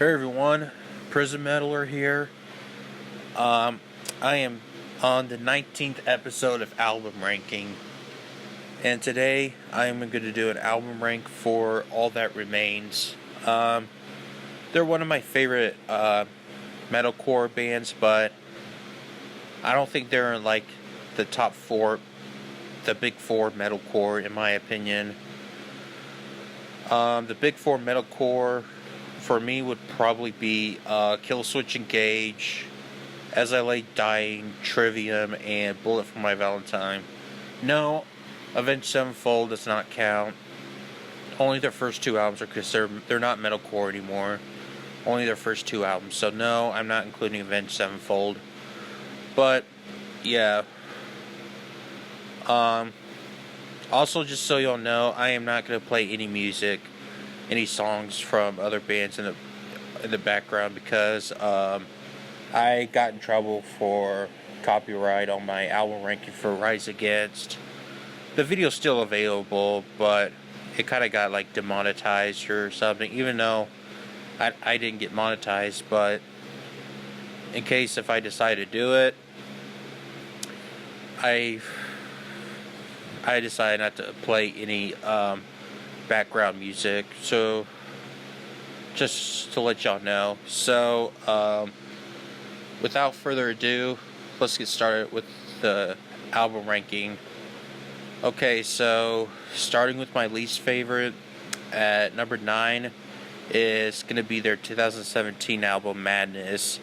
Hey everyone, Prison Meddler here. I am on the 19th episode of Album Ranking, and today I am going to do an album rank for All That Remains. They're one of my favorite metalcore bands, but I don't think they're in like the top four, the big four metalcore in my opinion. The big four metalcore for me would probably be Killswitch Engage, As I Lay Dying, Trivium, and Bullet for My Valentine. No, Avenged Sevenfold does not count. Only their first two albums are because they're not metalcore anymore. Only their first two albums. So no, I'm not including Avenged Sevenfold. But yeah. Also, just so y'all know, I am not going to play any music, any songs from other bands in the background because I got in trouble for copyright on my album ranking for Rise Against. The video's still available, but it kind of got like demonetized or something, even though I didn't get monetized. But in case if I decide to do it, I decided not to play any background music, so just to let y'all know. So without further ado, let's get started with the album ranking. Okay, so starting with my least favorite at number 9 is going to be their 2017 album Madness.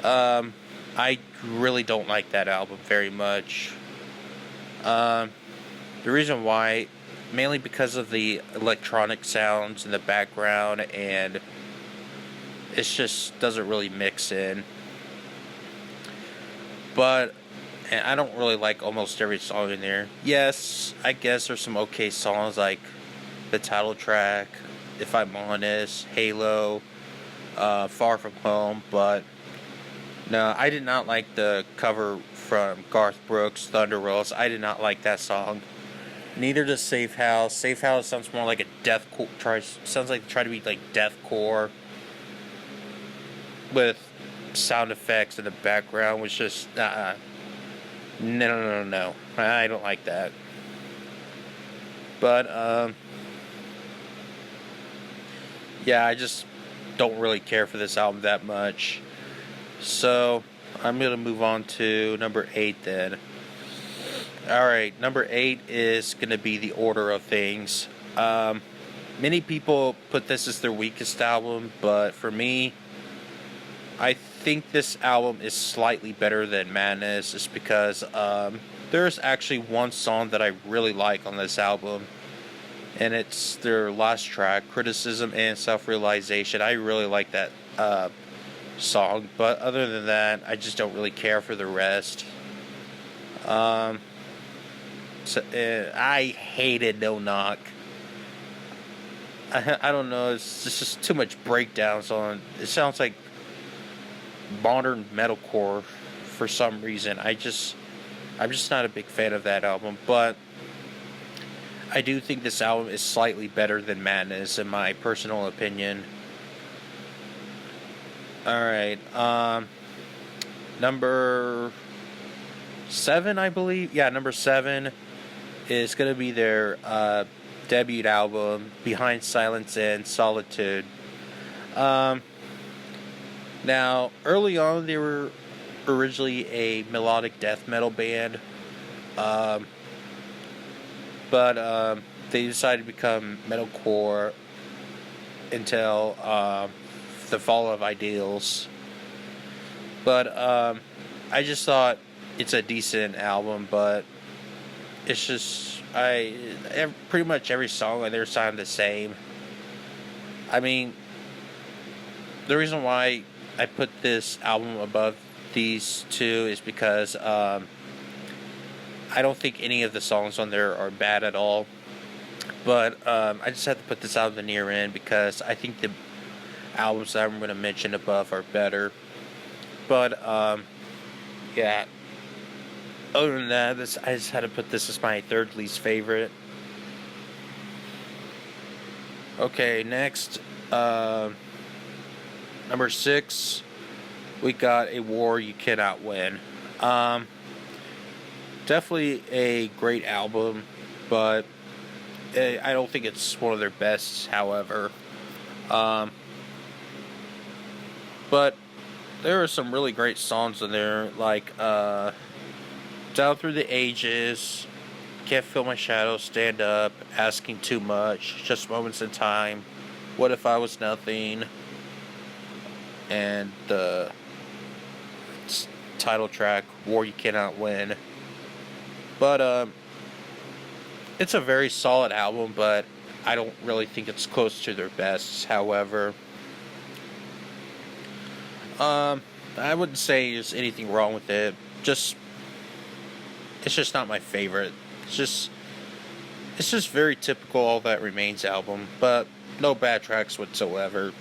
I really don't like that album very much. The reason why, mainly because of the electronic sounds in the background, and it just doesn't really mix in. But and I don't really like almost every song in there. Yes, I guess there's some okay songs like the title track, If I'm Honest, Halo, Far From Home, but no, I did not like the cover from Garth Brooks, Thunder Rolls. I did not like that song. Neither does Safe House. Safe House sounds more like a deathcore. Sounds like they try to be like deathcore with sound effects in the background, which just no. I don't like that. But yeah, I just don't really care for this album that much. So I'm gonna move on to number 8 then. Alright, number 8 is going to be The Order of Things. Many people put this as their weakest album, but for me, I think this album is slightly better than Madness, just because there's actually one song that I really like on this album, and it's their last track, Criticism and Self-Realization. I really like that song, but other than that, I just don't really care for the rest. So, I hated No Knock. I don't know. It's just too much breakdowns on. It sounds like modern metalcore for some reason. I'm just not a big fan of that album. But I do think this album is slightly better than Madness, in my personal opinion. All right. Number 7, I believe. Yeah, number 7 is going to be their debut album, Behind Silence and Solitude. Now, early on, they were originally a melodic death metal band, but they decided to become metalcore until the fall of Ideals. But I just thought it's a decent album, but it's just pretty much every song on there sound the same. I mean, the reason why I put this album above these two is because I don't think any of the songs on there are bad at all. But I just had to put this album in the near end because I think the albums that I'm going to mention above are better. But yeah. Other than that, I just had to put this as my third least favorite. Okay, next Number 6, we got A War You Cannot Win. Um, Definitely a great album, but I don't think it's one of their best, however. Um, but there are some really great songs in there, like Down Through the Ages, Can't Feel My Shadow, Stand Up, Asking Too Much, Just Moments in Time, What If I Was Nothing, and the title track, War You Cannot Win. But it's a very solid album, but I don't really think it's close to their best, however. I wouldn't say there's anything wrong with it. It's just not my favorite. It's just very typical All That Remains album, but no bad tracks whatsoever.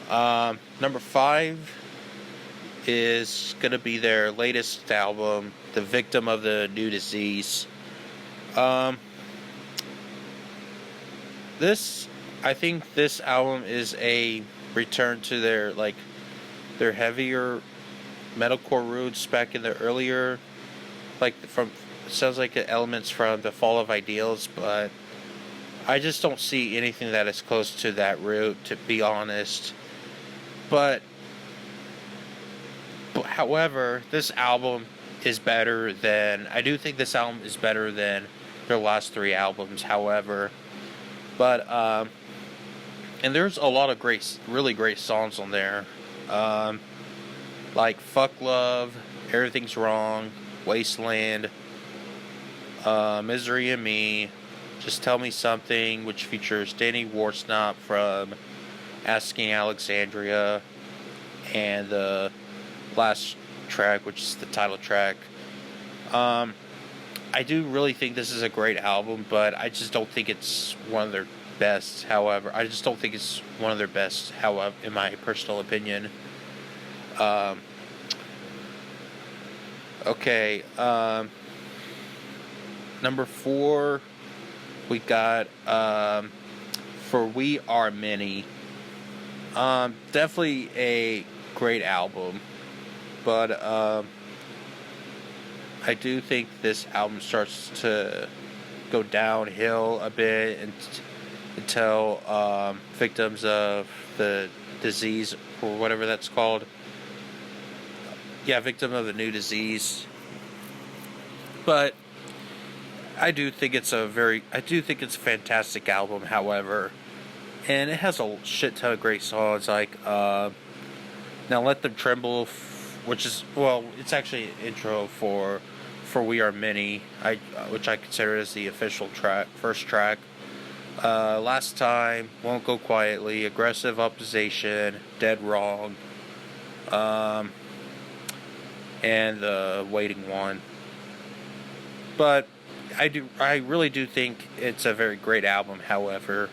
Number 5 is gonna be their latest album, The Victim of the New Disease. I think this album is a return to their heavier metalcore roots back in the earlier, sounds like elements from the Fall of Ideals, but I just don't see anything that is close to that root, to be honest. But however, this album is better than, I do think this album is better than their last 3 albums, however. But and there's a lot of really great songs on there, like Fuck Love, Everything's Wrong, Wasteland, Misery and Me, Just Tell Me Something, which features Danny Warsnop from Asking Alexandria, and the last track, which is the title track. I do really think this is a great album, but I just don't think it's one of their best, however. I just don't think it's one of their best, however, in my personal opinion. Okay, number 4, we got For We Are Many. Definitely a great album, but I do think this album starts to go downhill a bit until Victims of the Disease, or whatever that's called. Yeah, Victim of the New Disease. But I do think it's a fantastic album, however. And it has a shit ton of great songs, like Now Let Them Tremble, which is, well, it's actually an intro for We Are Many, which I consider as the official first track. Last Time, Won't Go Quietly, Aggressive Opposition, Dead Wrong, and the Waiting One. But I really do think it's a very great album, however.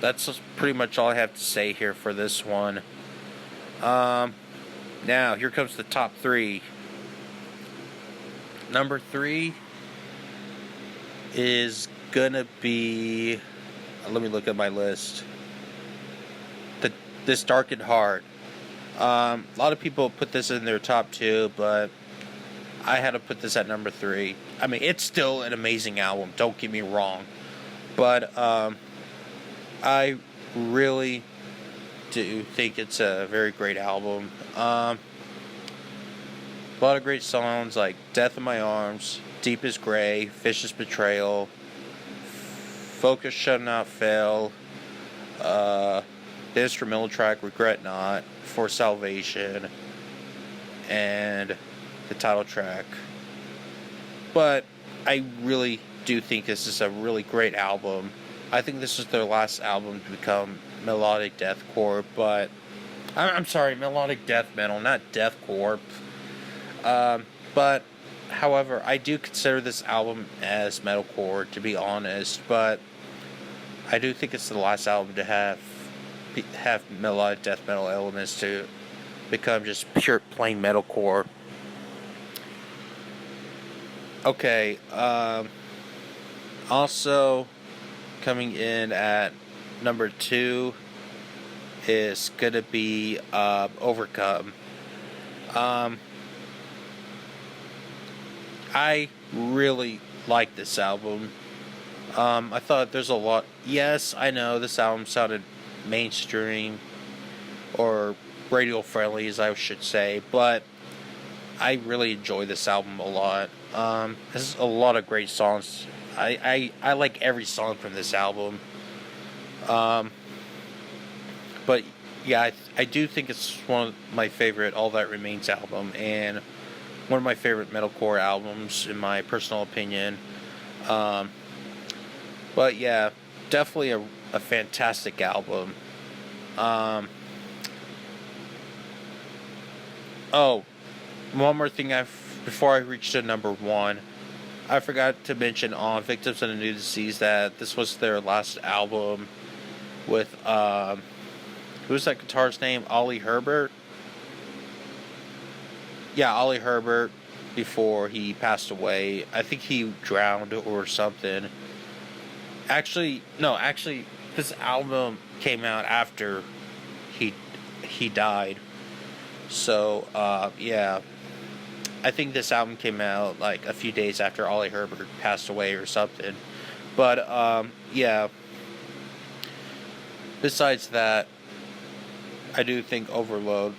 That's pretty much all I have to say here for this one. Now, here comes the top 3. Number 3 is gonna be, let me look at my list. This Darkened Heart. A lot of people put this in their top 2, but I had to put this at number 3. I mean, it's still an amazing album, don't get me wrong. But I really do think it's a very great album. A lot of great songs like Death in My Arms, Deep as Gray, Vicious Betrayal, Focus Shall Not Fail, the instrumental track Regret Not, For Salvation, and the title track. But I really do think this is a really great album. I think this is their last album to become melodic deathcore, but I'm sorry, melodic death metal, not deathcore. But however, I do consider this album as metalcore, to be honest, but I do think it's the last album to have melodic death metal elements to become just pure plain metalcore. Okay, also coming in at number 2 is gonna be Overcome. Um, I really like this album. I thought there's a lot. Yes, I know this album sounded mainstream or radio friendly, as I should say, but I really enjoy this album a lot. There's a lot of great songs. I like every song from this album. Um, but yeah, I do think it's one of my favorite All That Remains album, and one of my favorite metalcore albums in my personal opinion. Um, but yeah, definitely a fantastic album. Um, oh, one more thing before I reach to number one, I forgot to mention on Victims of the New Disease that this was their last album with who's that guitarist's name? Ollie Herbert. Yeah, Ollie Herbert. Before he passed away, I think he drowned or something. Actually, no. Actually, this album came out after he died. So yeah, I think this album came out like a few days after Ollie Herbert passed away or something. But yeah. Besides that, I do think Overload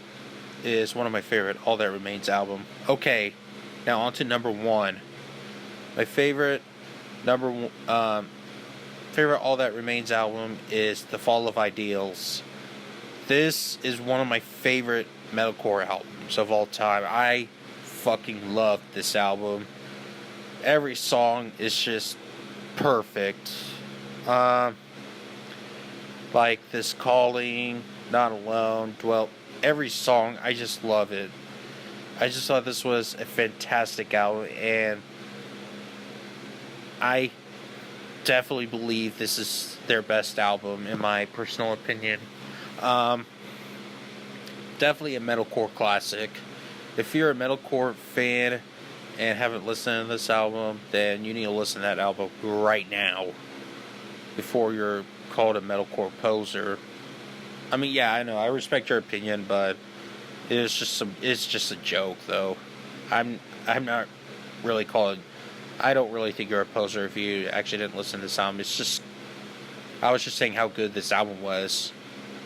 is one of my favorite All That Remains album. Okay, now on to number one. My favorite favorite All That Remains album is The Fall of Ideals. This is one of my favorite metalcore albums of all time. I fucking love this album. Every song is just perfect. Like This Calling, Not Alone, Dwell. Every song, I just love it. I just thought this was a fantastic album, and I definitely believe this is their best album, in my personal opinion. Um, Definitely a metalcore classic. If you're a metalcore fan and haven't listened to this album, then you need to listen to that album right now before you're called a metalcore poser. I mean, yeah, I know, I respect your opinion, but it's just a joke, though. I'm not really calling. I don't really think you're a poser if you actually didn't listen to this album. It's just, I was just saying how good this album was.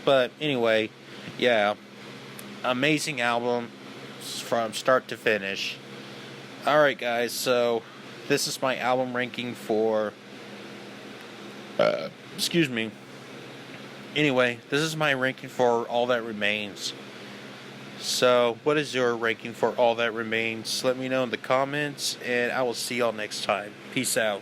But anyway, yeah, amazing album from start to finish. Alright, guys, so this is my album ranking for excuse me. Anyway, this is my ranking for All That Remains. So, what is your ranking for All That Remains? Let me know in the comments, and I will see y'all next time. Peace out.